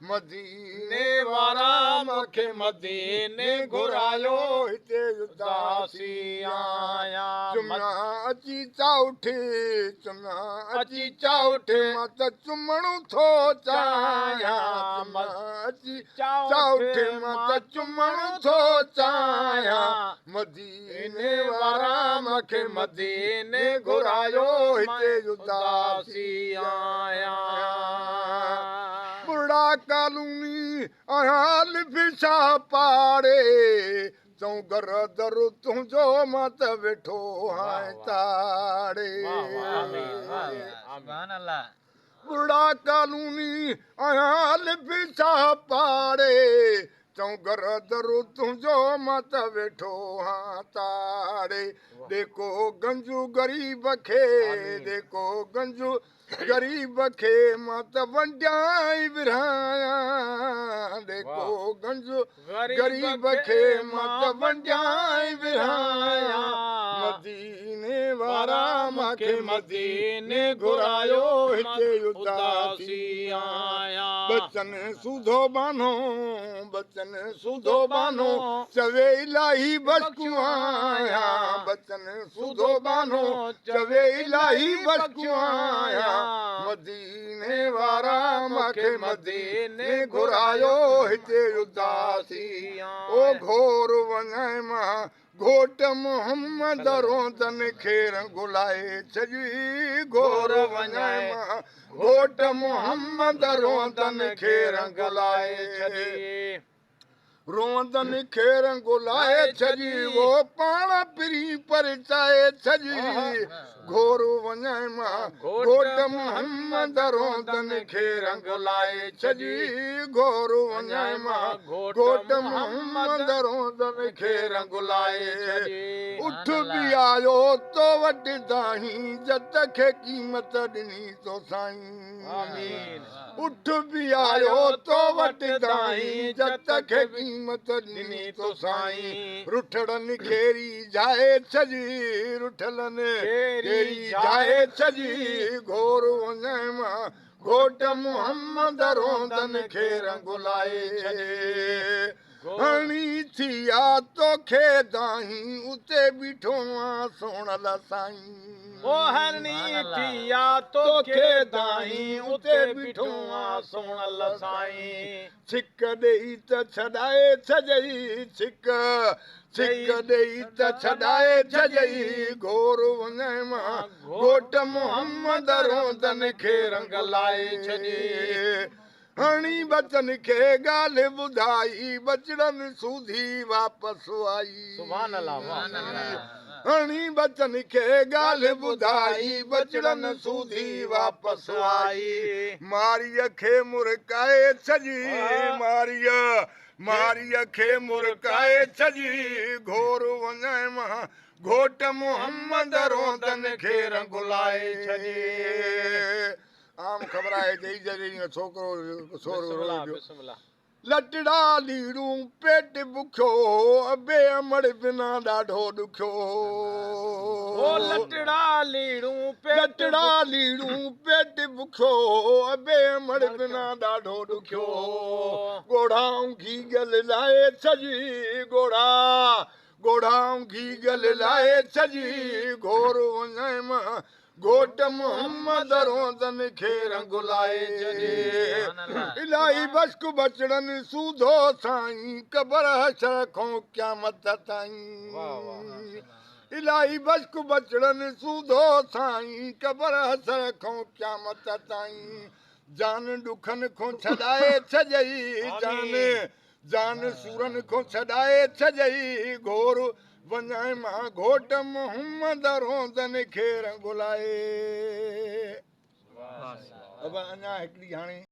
मदीने वारा मूंखे मदीने घुरायो हिते उदासी आया चुमना अची चाउठ चुमना अची चाउठ मां त चुमणो थो चाहियां अची चाउठ मां त चुमणो थो चाहियां मदीने वारा मूंखे मदीने घुरायो हिते उदासी आया बुढ़ा कालूनी हाल फिशा पाड़े चऊं घर दर तुंहिंजो मां त वेठो हाय ताड़े बुढ़ा कालूनी हाल फिशा पाड़े चऊं घर दर तुंहिंजो मां त वेठो हां ताड़े देखो गंजू गरीब खे देखो गंजू गरीब खे मां त वंडियाई विरहायां देखो गंजू गरीब खे मां त वंडियाई विरहायां मदीने वारा मूंखे मदीने घुरायो हिते उदासी आया बचन सुधो बानो बचन सुधो बानो चवे इलाही बचूं आया बचन सुधो बानो चवे इलाही बचूं आया मदीने वारा मूंखे मदीने घुरायो हिते उदासी ओ घोर वञाए मां घोट मोहम्मद रोदन खे रंगुलाए छॾी घोर वञाए मां घोट मोहम्मद रोदन खे रंगुलाए छॾी रोदन खे रंगुलाए छॾी वो पाण पिरी परचाए छॾी घोर वञाए मां घोट मोहम्मद रोदन खे रंगुलाए छॾी घोर वञाए मां घोट मोहम्मद रोदन खे रंगुलाए उठ बि आयो तो वटि दाहीं जत खे क़ीमत ॾिनी तो साईं उठ बि आयो तो वटि दाहीं जत खे क़ीमत ॾिनी तो साईं रुठड़नि खेरी जाए छॾी रुठलनि खेरी जाए छॾी घोर वञाए मां घोट मोहम्मद रोदन खे रंगुलाए हणी थी आ तोखे दाहीं उते बीठो आं सोणल साईं ओ हणी थी आ तोखे दाहीं उते बीठो आं सोणल साईं छिक ॾेई त छॾाए छॾई छिक छिक ॾेई त छॾाए छॾई घोर वञाए मां घोट मोहम्मद रोदन खे रंगलाए छॾी हणी बचन खे ॻाल्हि ॿुधाई बचड़नि सूधी वापसि आई हणी बचन खे ॻाल्हि ॿुधाई बचड़नि सूधी वापसि आई मारीअ खे मुरकाए छॾी मारीअ खे मुरकाए छॾी घोर वञाए मां घोट मोहम्मद रोदन खे रंगुलाए छॾी आम ख़बर आहे छोकिरो लटड़ा लीड़ूं पेट बुखियो अबे अमड़ बिना ॾाढो ॾुखियो लटड़ा लीड़ूं पेट बुखियो अबे अमड़ बिना ॾाढो ॾुखियो ॻोढ़ाऊं घी गल लाए छॾी ॻोढ़ाऊं घी गल लाए छॾी घोर वञाए मां घोट मोहम्मद रोदन खे रंगुलाए छॾी इलाही बश्क बचड़नि सूधो साईं कबर हशर खां क़यामत ताईं इलाही बश्क बचड़नि सूधो साईं कबर हशर खां क़यामत ताईं जान ॾुखनि खां छॾाए छॾई जान सूरनि खां छॾाए छॾई घोर वञाए मां घोट मोहम्मद रोदन खे रंगुलाए अञा हिकिड़ी हाणे